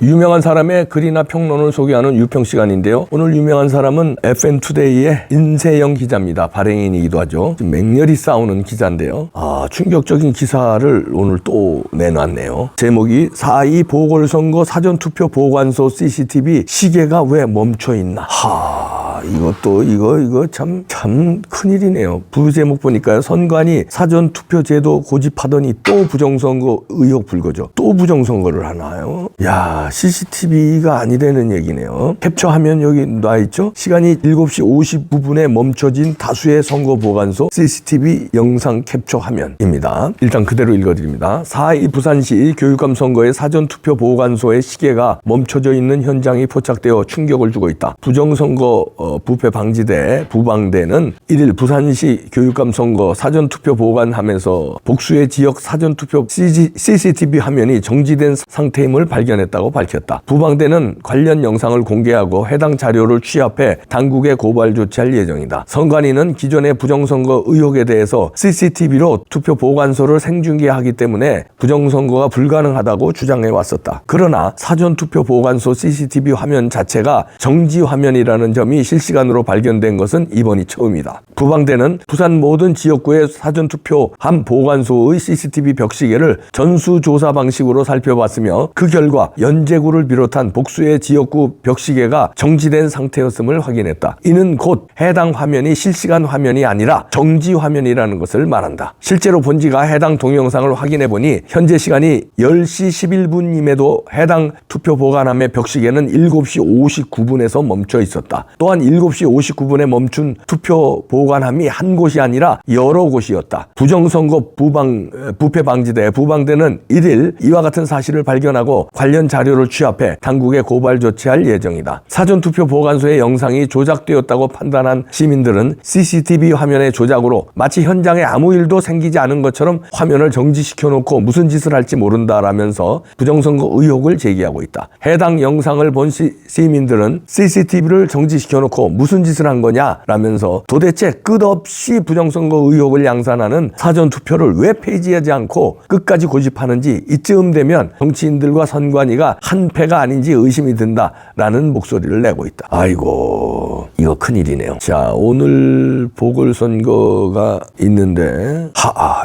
유명한 사람의 글이나 평론을 소개하는 유평 시간인데요. 오늘 유명한 사람은 FN투데이의 인세영 기자입니다. 발행인이기도 하죠. 지금 맹렬히 싸우는 기자인데요. 충격적인 기사를 오늘 또 내놨네요. 제목이 4.2 보궐선거 사전투표 보관소 CCTV 시계가 왜 멈춰있나. 이거 참 큰일이네요. 부제목 보니까요. 선관위 사전투표제도 고집하더니 또 부정선거 의혹 불거죠. 또 부정선거를 하나요? 야, CCTV가 아니라는 얘기네요. 캡처하면 여기 놔있죠? 시간이 7시 59분에 멈춰진 다수의 선거보관소 CCTV 영상 캡처 화면입니다. 일단 그대로 읽어드립니다. 4.2 부산시 교육감 선거의 사전투표 보관소의 시계가 멈춰져 있는 현장이 포착되어 충격을 주고 있다. 부정선거 부패 방지대 부방대는 1일 부산시 교육감 선거 사전투표 보관하면서 복수의 지역 사전투표 CCTV 화면이 정지된 상태임을 발견했다고 밝혔다. 부방대는 관련 영상을 공개하고 해당 자료를 취합해 당국에 고발 조치할 예정이다. 선관위는 기존의 부정선거 의혹에 대해서 CCTV로 투표 보관소를 생중계하기 때문에 부정선거가 불가능하다고 주장해 왔었다. 그러나 사전투표 보관소 CCTV 화면 자체가 정지 화면이라는 점이 실시간으로 발견된 것은 이번이 처음이다. 부방대는 부산 모든 지역구의 사전투표함 보관소의 CCTV 벽시계를 전수조사 방식으로 살펴봤으며 그 결과 연제구를 비롯한 복수의 지역구 벽시계가 정지된 상태였음을 확인했다. 이는 곧 해당 화면이 실시간 화면이 아니라 정지 화면이라는 것을 말한다. 실제로 본지가 해당 동영상을 확인해보니 현재 시간이 10시 11분임에도 해당 투표 보관함의 벽시계는 7시 59분에서 멈춰 있었다. 또한 7시 59분에 멈춘 투표 보관함이 한 곳이 아니라 여러 곳이었다. 부정선거 부패 방지대 부방대는 1일 이와 같은 사실을 발견하고 관련 자료를 취합해 당국에 고발 조치할 예정이다. 사전투표 보관소의 영상이 조작되었다고 판단한 시민들은 CCTV 화면의 조작으로 마치 현장에 아무 일도 생기지 않은 것처럼 화면을 정지시켜놓고 무슨 짓을 할지 모른다라면서 부정선거 의혹을 제기하고 있다. 해당 영상을 본 시민들은 CCTV를 정지시켜놓고 무슨 짓을 한 거냐라면서 도대체 끝없이 부정선거 의혹을 양산하는 사전투표를 왜 폐지하지 않고 끝까지 고집하는지 이쯤 되면 정치인들과 선관위가 한패가 아닌지 의심이 든다라는 목소리를 내고 있다. 아이고, 이거 큰일이네요. 자, 오늘 보궐선거가 있는데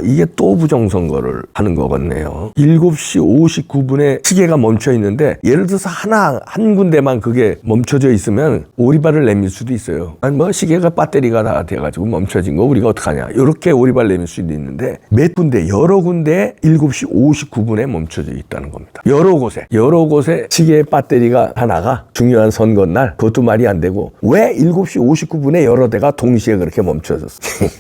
이게 또 부정선거를 하는 것 같네요. 7시 59분에 시계가 멈춰 있는데 예를 들어서 한 군데만 그게 멈춰져 있으면 오리발을 내밀 수도 있어요. 아니 시계가 배터리가 다 돼가지고 멈춰진 거 우리가 어떡하냐, 이렇게 오리발 내밀 수도 있는데 몇 군데, 여러 군데에 7시 59분에 멈춰져 있다는 겁니다. 여러 곳에 시계 배터리가 하나가 중요한 선거날, 그것도 말이 안 되고 왜 7시 59분에 여러 대가 동시에 그렇게 멈춰졌어.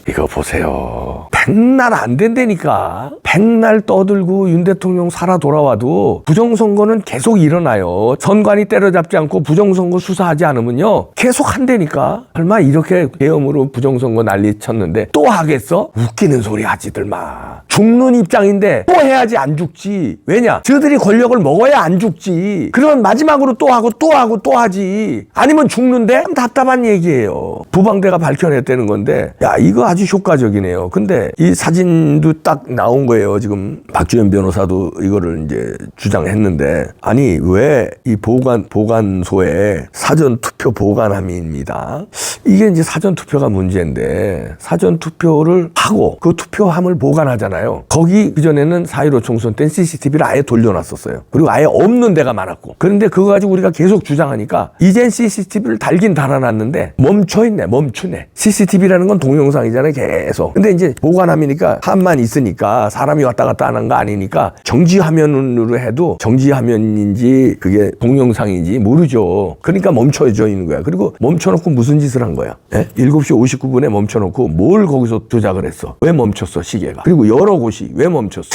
이거 보세요. 백날 안 된다니까. 백날 떠들고 윤 대통령 살아 돌아와도 부정선거는 계속 일어나요. 선관위 때려잡지 않고 부정선거 수사하지 않으면요 계속 한다니까. 설마 이렇게 계엄으로 부정선거 난리 쳤는데 또 하겠어? 웃기는 소리 하지들 마. 죽는 입장인데 또 해야지 안 죽지. 왜냐? 저들이 권력을 먹어야 안 죽지. 그러면 마지막으로 또 하고 또 하고 또 하지. 아니면 죽는데? 답답한 얘기예요. 부방대가 밝혀냈다는 건데, 야, 이거 아주 효과적이네요. 근데 이 사진도 딱 나온 거예요. 지금 박주현 변호사도 이거를 이제 주장했는데, 아니 왜 이 보관소에 사전투표 보관함입니다. 이게 이제 사전투표가 문제인데, 사전투표를 하고 그 투표함을 보관하잖아요. 거기 그전에는 4.15 총선 때 CCTV를 아예 돌려놨었어요. 그리고 아예 없는 데가 많았고. 그런데 그거 가지고 우리가 계속 주장하니까 이젠 CCTV를 달긴 달아놨는데 멈추네. CCTV라는 건 동영상이잖아요, 계속. 근데 이제 보관함이니까 함만 있으니까 사람이 왔다 갔다 하는 거 아니니까 정지 화면으로 해도 정지 화면인지 그게 동영상인지 모르죠. 그러니까 멈춰져 있는 거야. 그리고 멈춰놓고 무슨 짓을 한 거야? 7시 59분에 멈춰놓고 뭘 거기서 조작을 했어? 왜 멈췄어, 시계가? 그리고 여러 곳이 왜 멈췄어?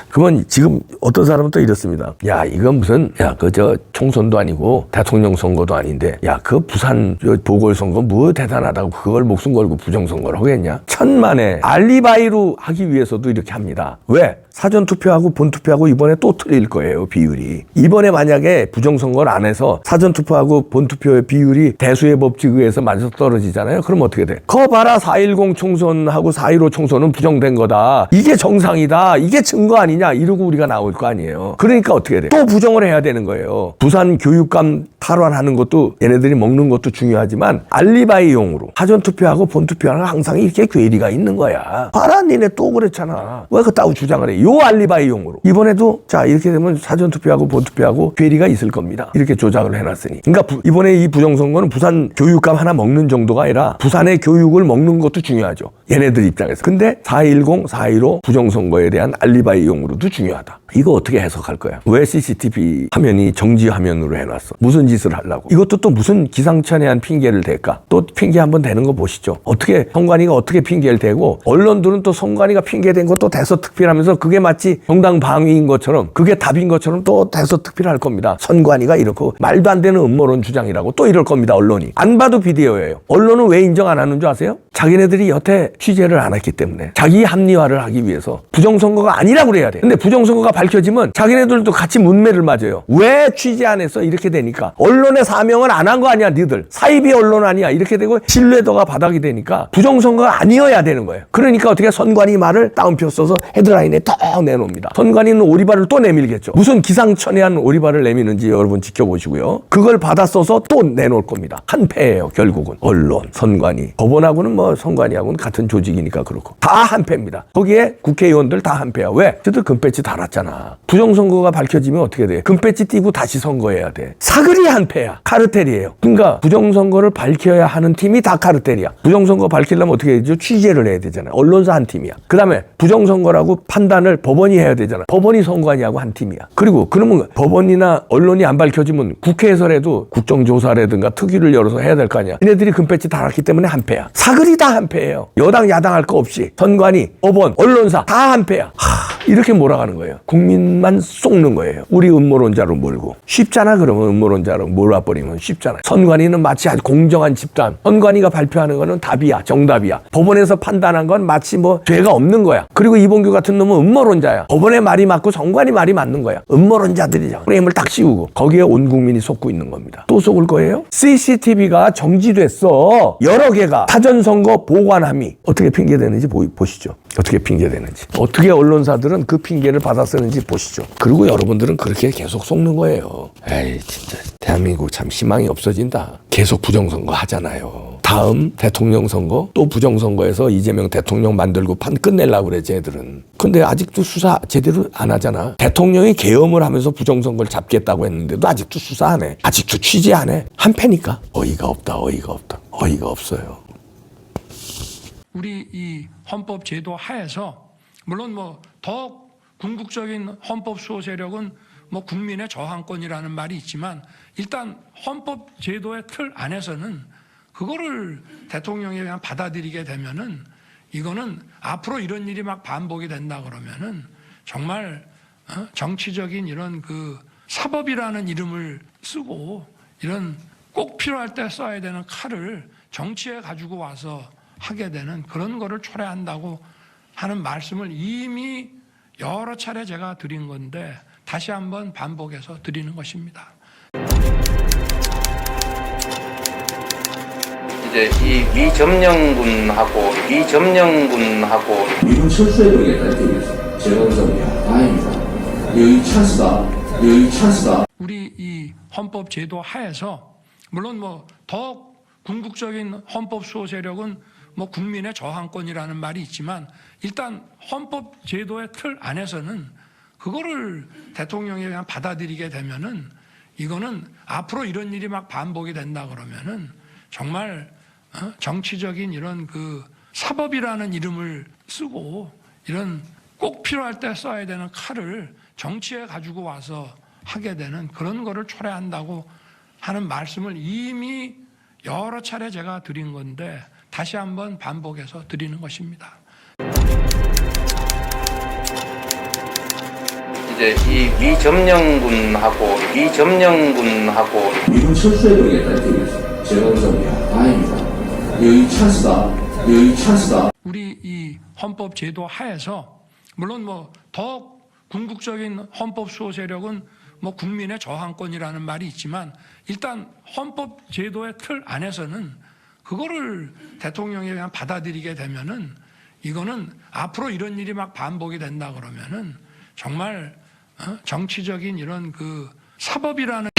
그러면 지금 어떤 사람은 또 이렇습니다. 야, 이건 무슨, 저 총선도 아니고 대통령 선거도 아닌데, 야, 그 부산 보궐선거 뭐 대단하다고 그걸 목숨 걸고 부정선거를 하겠냐? 천만에 알리바이로 하기 위해서도 이렇게 합니다. 왜? 사전투표하고 본투표하고 이번에 또 틀릴 거예요, 비율이. 이번에 만약에 부정선거를 안 해서 사전투표하고 본투표의 비율이 대수의 법칙에 의해서 맞아서 떨어지잖아요. 그럼 어떻게 돼? 거 봐라, 4.10 총선하고 4.15 총선은 부정된 거다. 이게 정상이다. 이게 증거 아니냐. 이러고 우리가 나올 거 아니에요. 그러니까 어떻게 돼? 또 부정을 해야 되는 거예요. 부산 교육감 탈환하는 것도 얘네들이 먹는 것도 중요하지만 알리바이용으로 사전투표하고 본투표하는 항상 이렇게 괴리가 있는 거야. 봐라, 니네 또 그랬잖아. 왜 그따구 주장을 해? 요 알리바이용으로. 이번에도 자 이렇게 되면 사전투표하고 본투표하고 괴리가 있을 겁니다. 이렇게 조작을 해놨으니. 그러니까 이번에 이 부정선거는 부산 교육감 하나 먹는 정도가 아니라 부산의 교육을 먹는 것도 중요하죠. 얘네들 입장에서. 근데 4.10, 4.15 부정선거에 대한 알리바이용으로도 중요하다. 이거 어떻게 해석할 거야? 왜 CCTV 화면이 정지 화면으로 해놨어? 무슨 짓을 하려고? 이것도 또 무슨 기상천외한 핑계를 댈까? 또 핑계 한번 대는 거 보시죠. 어떻게 선관위가 어떻게 핑계를 대고 언론들은 또 선관위가 핑계된 것도 대서특필하면서 그게 마치 정당 방위인 것처럼 그게 답인 것처럼 또 대서특필할 겁니다. 선관위가 이렇고 말도 안 되는 음모론 주장이라고 또 이럴 겁니다. 언론이. 안 봐도 비디오예요. 언론은 왜 인정 안 하는 줄 아세요? 자기네들이 여태 취재를 안 했기 때문에 자기 합리화를 하기 위해서 부정선거가 아니라고 그래야 돼. 근데 부정선거가 밝혀지면 자기네들도 같이 문매를 맞아요. 왜 취재 안 했어? 이렇게 되니까. 언론의 사명을 안 한 거 아니야, 니들. 사이비 언론 아니야. 이렇게 되고 신뢰도가 바닥이 되니까 부정선거가 아니어야 되는 거예요. 그러니까 어떻게 선관위 말을 따옴표 써서 헤드라인에 딱 내놓습니다. 선관위는 오리발을 또 내밀겠죠. 무슨 기상천외한 오리발을 내미는지 여러분 지켜보시고요. 그걸 받아 써서 또 내놓을 겁니다. 한패예요, 결국은. 언론, 선관위. 법원하고는 뭐 선관위하고는 같은 조직이니까 그렇고. 다 한패입니다. 거기에 국회의원들 다 한패야. 왜? 저들 금배지 달았잖아. 부정선거가 밝혀지면 어떻게 돼? 금배지 띄고 다시 선거해야 돼. 사그리 한패야. 카르텔이에요. 그러니까 부정선거를 밝혀야 하는 팀이 다 카르텔이야. 부정선거 밝히려면 어떻게 해야죠? 취재를 해야 되잖아요. 언론사 한 팀이야. 그 다음에 부정선거라고 판단을 법원이 해야 되잖아. 법원이 선관위하고 한 팀이야. 그리고 그러면 법원이나 언론이 안 밝혀지면 국회에서라도 국정조사라든가 특위를 열어서 해야 될 거 아니야. 얘네들이 금배지 달았기 때문에 한패야. 사그리 다 한패예요. 여당 야당 할 거 없이 선관위, 법원, 언론사 다 한패야. 이렇게 몰아가는 거예요. 국민만 속는 거예요. 우리 음모론자로 몰고. 쉽잖아. 그러면 음모론자로 몰아버리면 쉽잖아. 선관위는 마치 아주 공정한 집단. 선관위가 발표하는 거는 답이야. 정답이야. 법원에서 판단한 건 마치 뭐 죄가 없는 거야. 그리고 이봉규 같은 놈은 음모론자야. 법원의 말이 맞고 선관위 말이 맞는 거야. 음모론자들이죠. 프레임을 딱 씌우고 거기에 온 국민이 속고 있는 겁니다. 또 속을 거예요? CCTV가 정지됐어. 여러 개가. 사전선거 보관함이 어떻게 핑계되는지 보시죠. 어떻게 핑계되는지. 어떻게 언론사들은 그 핑계를 받아 쓰는지 보시죠. 그리고 여러분들은 그렇게 계속 속는 거예요. 에이, 진짜 대한민국 참 희망이 없어진다. 계속 부정선거 하잖아요. 다음 대통령 선거 또 부정선거에서 이재명 대통령 만들고 판 끝내려고 그래, 쟤들은. 근데 아직도 수사 제대로 안 하잖아. 대통령이 계엄을 하면서 부정선거를 잡겠다고 했는데도 아직도 수사 안 해. 아직도 취재 안 해. 한패니까. 어이가 없다. 어이가 없다. 어이가 없어요. 우리 이 헌법 제도 하에서 물론 뭐 더 궁극적인 헌법 수호 세력은 뭐 국민의 저항권이라는 말이 있지만 일단 헌법 제도의 틀 안에서는 그거를 대통령이 그냥 받아들이게 되면은 이거는 앞으로 이런 일이 막 반복이 된다 그러면은 정말 정치적인 이런 그 사법이라는 이름을 쓰고 이런 꼭 필요할 때 써야 되는 칼을 정치에 가지고 와서 하게 되는 그런 거를 초래한다고 하는 말씀을 이미 여러 차례 제가 드린 건데 다시 한번 반복해서 드리는 것입니다. 이제 이 미점령군하고 미군 철수해버리겠다는 뜻이었어요. 제가 그래서 다행이다. 여기 찬스다. 여기 찬스다. 우리 이 헌법 제도 하에서 물론 뭐 더 궁극적인 헌법 수호 세력은 뭐 국민의 저항권이라는 말이 있지만 일단 헌법 제도의 틀 안에서는 그거를 대통령이 그냥 받아들이게 되면은 이거는 앞으로 이런 일이 막 반복이 된다 그러면은 정말 정치적인 이런 그 사법이라는 이름을 쓰고 이런 꼭 필요할 때 써야 되는 칼을 정치에 가지고 와서 하게 되는 그런 거를 초래한다고 하는 말씀을 이미 여러 차례 제가 드린 건데 다시 한번 반복해서 드리는 것입니다. 이제 이 미점령군하고 미군 철수해버리겠다는 뜻이었어요. 제가 그래서 다행이다. 여기 찬스다. 여기 찬스다. 우리 이 헌법 제도 하에서 물론 뭐 더 궁극적인 헌법 수호 세력은 뭐 국민의 저항권이라는 말이 있지만 일단 헌법 제도의 틀 안에서는 그거를 대통령이 그냥 받아들이게 되면은 이거는 앞으로 이런 일이 막 반복이 된다 그러면은 정말 정치적인 이런 그 사법이라는